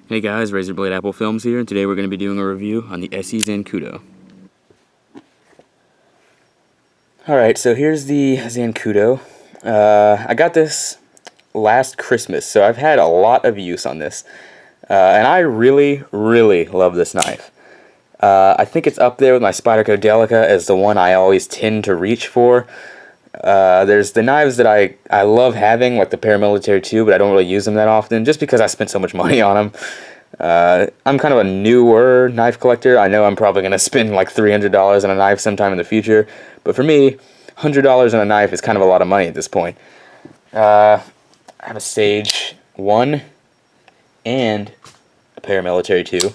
Hey guys, Razorblade Apple Films here, and today we're going to be doing a review on the Esee Zancudo. Alright, so here's the Zancudo. I got this last Christmas, so I've had a lot of use on this. And I really, really love this knife. I think it's up there with my Spyderco Delica as the one I always tend to reach for. There's the knives that I love having, like the paramilitary too, but I don't really use them that often, just because I spent so much money on them. I'm kind of a newer knife collector. I know I'm probably going to spend like $300 on a knife sometime in the future, but for me, $100 on a knife is kind of a lot of money at this point. I have a Sage 1 and a paramilitary 2,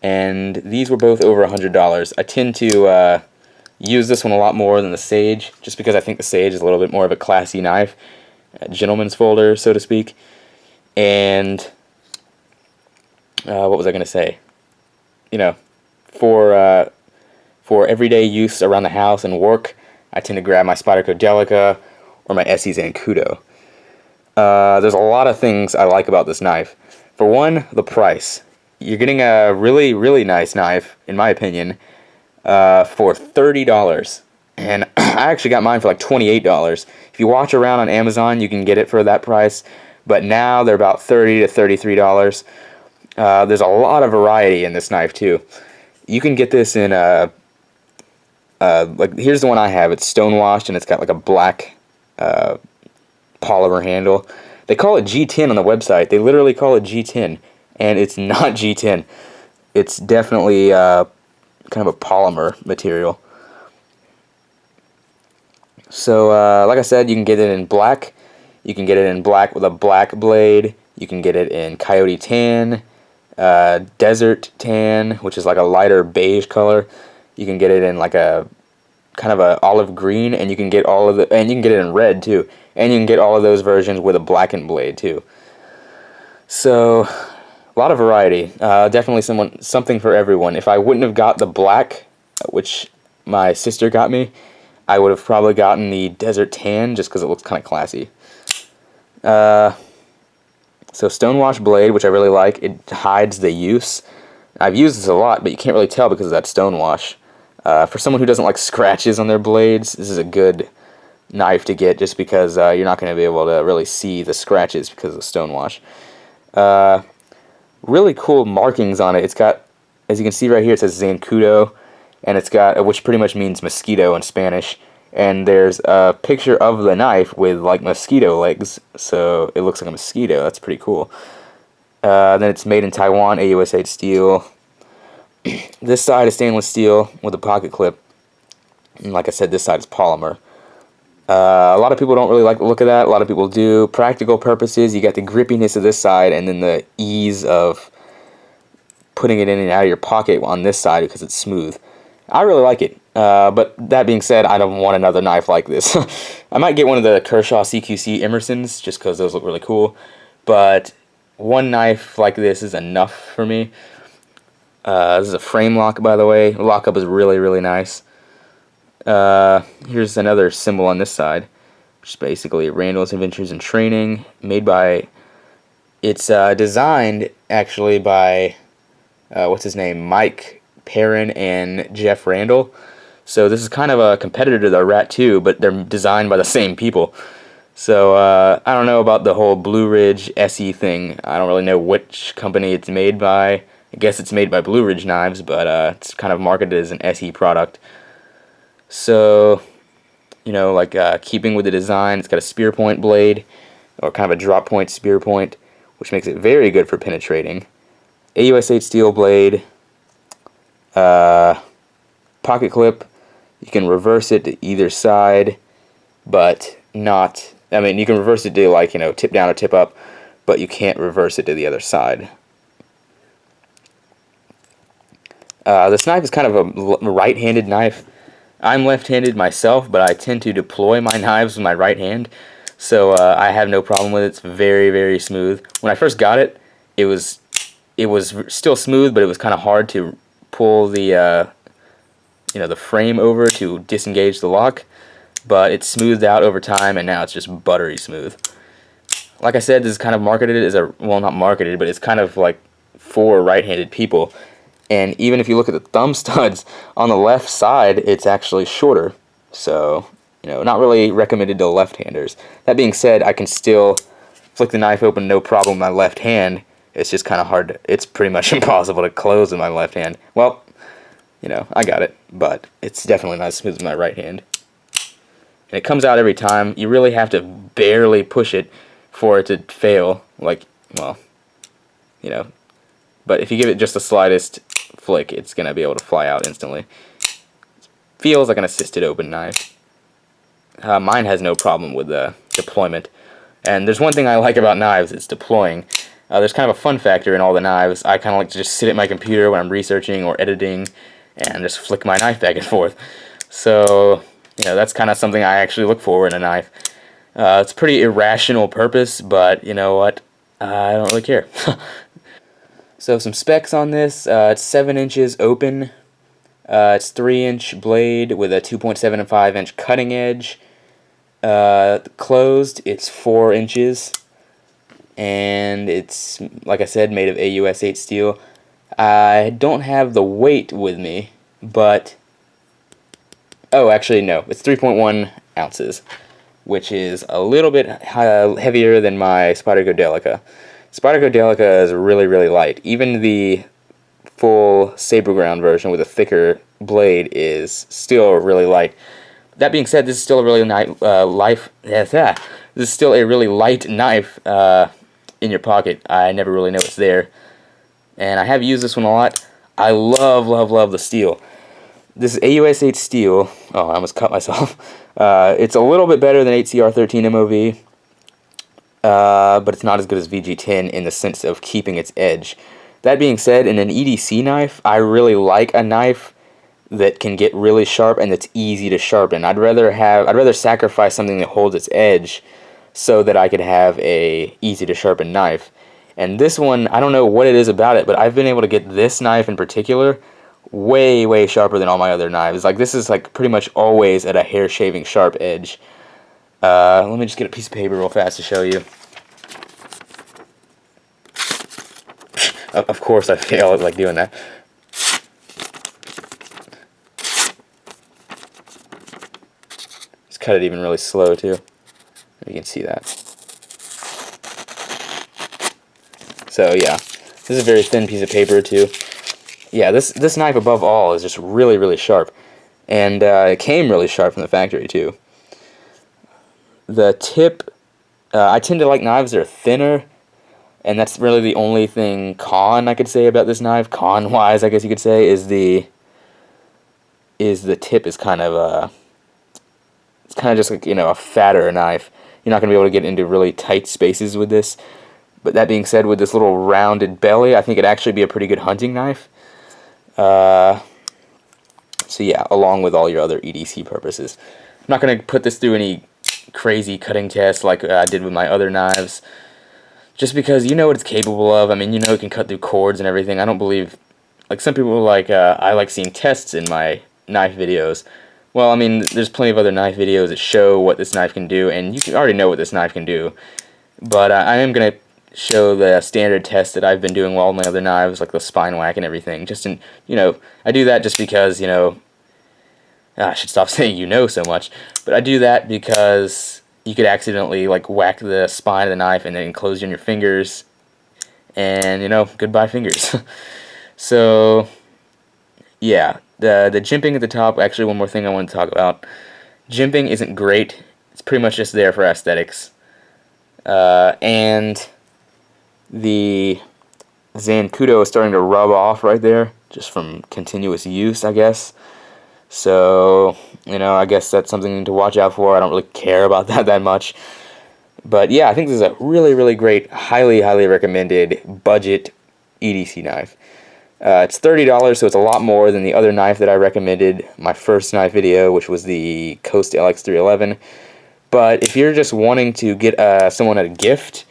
and these were both over $100. I tend to use this one a lot more than the Sage, just because I think the Sage is a little bit more of a classy knife, a gentleman's folder, so to speak. And what was I going to say? You know, for everyday use around the house and work, I tend to grab my Spyderco Delica or my Esee Zancudo. There's a lot of things I like about this knife. For one, the price. You're getting a really, really nice knife, in my opinion, for $30. And I actually got mine for like $28. If you watch around on Amazon, you can get it for that price. But now they're about $30 to $33. There's a lot of variety in this knife too. You can get this in like here's the one I have. It's stone washed and it's got like a black polymer handle. They call it G10 on the website. They literally call it G10, and it's not G10. It's definitely kind of a polymer material. So like I said, you can get it in black. You can get it in black with a black blade. You can get it in coyote tan, desert tan, which is like a lighter beige color. You can get it in like a kind of a olive green, and you can get all of the, and you can get it in red too, and you can get all of those versions with a blackened blade too. So a lot of variety. Definitely something for everyone. If I wouldn't have got the black, which my sister got me, I would have probably gotten the desert tan just because it looks kind of classy. So stonewash blade, which I really like. It hides the use. I've used this a lot, but you can't really tell because of that stonewash. For someone who doesn't like scratches on their blades, this is a good knife to get just because you're not going to be able to really see the scratches because of the stonewash. Really cool markings on it. It's got, as you can see right here, it says Zancudo, and it's got, which pretty much means mosquito in Spanish. And there's a picture of the knife with like mosquito legs, so it looks like a mosquito. That's pretty cool. Then it's made in Taiwan, AUS8 steel. This side is stainless steel with a pocket clip, and like I said, this side is polymer. A lot of people don't really like the look of that. A lot of people do. Practical purposes, you got the grippiness of this side, and then the ease of putting it in and out of your pocket on this side because it's smooth. I really like it. But that being said, I don't want another knife like this. I might get one of the Kershaw CQC Emersons just because those look really cool. But one knife like this is enough for me. This is a frame lock, by the way. The lockup is really, really nice. Here's another symbol on this side, which is basically Randall's Adventures in Training, made by, it's designed actually by, what's his name, Mike Perrin and Jeff Randall. So this is kind of a competitor to the Rat 2, but they're designed by the same people. So I don't know about the whole Blue Ridge Esee thing. I don't really know which company it's made by. I guess it's made by Blue Ridge Knives, but it's kind of marketed as an Esee product. So, you know, like keeping with the design, it's got a spear point blade, or kind of a drop point spear point, which makes it very good for penetrating. AUS8 steel blade, pocket clip. You can reverse it to either side, but not, I mean, you can reverse it to, like, you know, tip down or tip up, but you can't reverse it to the other side. This knife is kind of a right-handed knife. I'm left-handed myself, but I tend to deploy my knives with my right hand, so I have no problem with it. It's very, very smooth. When I first got it, it was still smooth, but it was kind of hard to pull the you know, the frame over to disengage the lock, but it's smoothed out over time, and now it's just buttery smooth. Like I said, this is kind of marketed as a, well, not marketed, but it's kind of like for right-handed people. And even if you look at the thumb studs on the left side, it's actually shorter. So, not really recommended to left-handers. That being said, I can still flick the knife open no problem with my left hand. It's just kind of hard to, it's pretty much impossible to close with my left hand. Well, I got it, but it's definitely not as smooth as my right hand. And it comes out every time. You really have to barely push it for it to fail. Like, well, but if you give it just the slightest flick, it's going to be able to fly out instantly. Feels like an assisted open knife. Mine has no problem with the deployment. And there's one thing I like about knives, it's deploying. There's kind of a fun factor in all the knives. I kind of like to just sit at my computer when I'm researching or editing and just flick my knife back and forth. So, that's kind of something I actually look for in a knife. It's a pretty irrational purpose, but you know what? I don't really care. So some specs on this. It's 7 inches open. It's 3-inch blade with a 2.7 and 5-inch cutting edge. Closed, it's 4 inches. And it's, like I said, made of AUS 8 steel. I don't have the weight with me, but... Oh, actually, no. It's 3.1 ounces, which is a little bit heavier than my Spyderco Delica. Spyderco Delica is really, really light. Even the full saber ground version with a thicker blade is still really light. That being said, this is still a really this is still a really light knife in your pocket. I never really know it's there, and I have used this one a lot. I love, love, love the steel. This is AUS 8 steel. Oh, I almost cut myself. It's a little bit better than 8CR13 MOV. But it's not as good as VG10 in the sense of keeping its edge. That being said, in an EDC knife, I really like a knife that can get really sharp and that's easy to sharpen. I'd rather sacrifice something that holds its edge so that I could have a easy to sharpen knife. And this one, I don't know what it is about it, but I've been able to get this knife in particular way, way sharper than all my other knives. Like, this is like pretty much always at a hair shaving sharp edge. Let me just get a piece of paper real fast to show you. Of course I fail at doing that. Just cut it even really slow too. You can see that. So yeah, this is a very thin piece of paper too. Yeah, this knife above all is just really, really sharp. And it came really sharp from the factory too. The tip, I tend to like knives that are thinner, and that's really the only thing con I could say about this knife. Con-wise, I guess you could say, is the tip is kind of it's kind of just like, a fatter knife. You're not going to be able to get into really tight spaces with this. But that being said, with this little rounded belly, I think it'd actually be a pretty good hunting knife. So yeah, along with all your other EDC purposes. I'm not going to put this through any crazy cutting tests like I did with my other knives, just because you know what it's capable of. I mean, it can cut through cords and everything. I don't believe, like some people like, I like seeing tests in my knife videos. Well, I mean, there's plenty of other knife videos that show what this knife can do, and you already know what this knife can do. But I am going to show the standard test that I've been doing with all my other knives, like the spine whack and everything. Just in, I do that just because, I should stop saying so much, but I do that because you could accidentally whack the spine of the knife and then enclose you in your fingers, and goodbye fingers. So yeah, the jimping at the top. Actually, one more thing I want to talk about. Jimping isn't great. It's pretty much just there for aesthetics, and the Zancudo is starting to rub off right there just from continuous use, I guess. So, I guess that's something to watch out for. I don't really care about that much. But yeah, I think this is a really, really great, highly, highly recommended budget EDC knife. It's $30, so it's a lot more than the other knife that I recommended, my first knife video, which was the Coast LX311. But if you're just wanting to get someone a gift,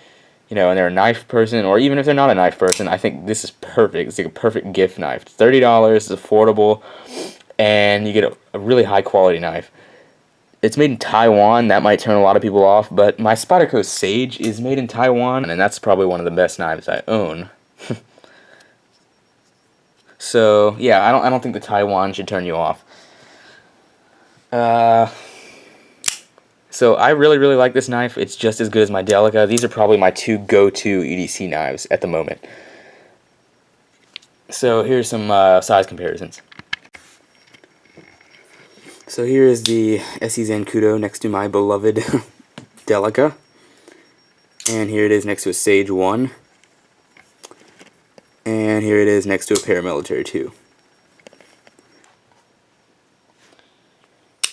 and they're a knife person, or even if they're not a knife person, I think this is perfect. It's like a perfect gift knife. It's $30, it's affordable, and you get a really high quality knife. It's made in Taiwan. That might turn a lot of people off, but my Spyderco Sage is made in Taiwan, and that's probably one of the best knives I own. So yeah, I don't think the Taiwan should turn you off. Uh, so I really like this knife. It's just as good as my Delica. These are probably my two go-to EDC knives at the moment. So here's some size comparisons. So here is the Esee Zancudo next to my beloved Delica. And here it is next to a Sage 1. And here it is next to a Paramilitary 2.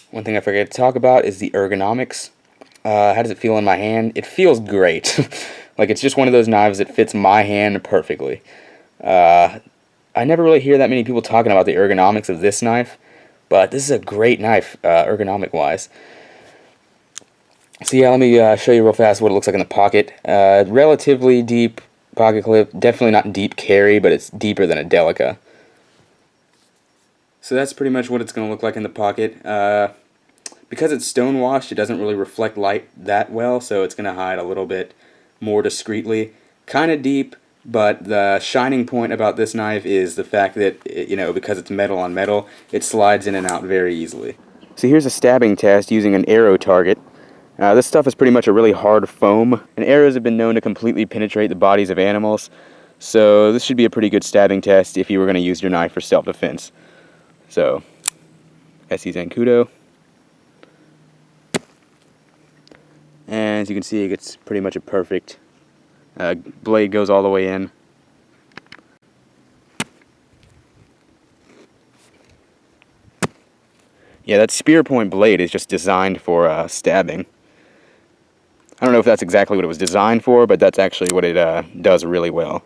One thing I forgot to talk about is the ergonomics. How does it feel in my hand? It feels great. Like, it's just one of those knives that fits my hand perfectly. I never really hear that many people talking about the ergonomics of this knife, but this is a great knife, ergonomic-wise. So yeah, let me show you real fast what it looks like in the pocket. Relatively deep pocket clip, definitely not deep carry, but it's deeper than a Delica. So that's pretty much what it's going to look like in the pocket. Because it's stone-washed, it doesn't really reflect light that well, so it's going to hide a little bit more discreetly. Kind of deep, but the shining point about this knife is the fact that, because it's metal on metal, it slides in and out very easily. So here's a stabbing test using an arrow target. This stuff is pretty much a really hard foam, and arrows have been known to completely penetrate the bodies of animals, so this should be a pretty good stabbing test if you were going to use your knife for self-defense. So, Esee Zancudo. And as you can see, it gets pretty much a perfect blade, goes all the way in. Yeah, that spear point blade is just designed for stabbing. I don't know if that's exactly what it was designed for, but that's actually what it does really well.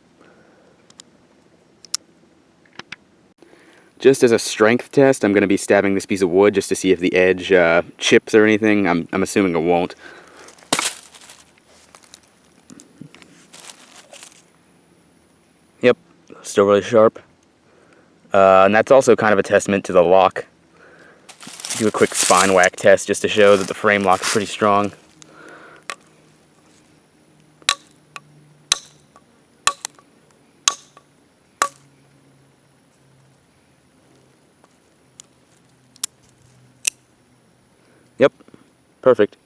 Just as a strength test, I'm going to be stabbing this piece of wood just to see if the edge chips or anything. I'm assuming it won't. Yep, still really sharp. And that's also kind of a testament to the lock. Do a quick spine whack test just to show that the frame lock is pretty strong. Yep, perfect.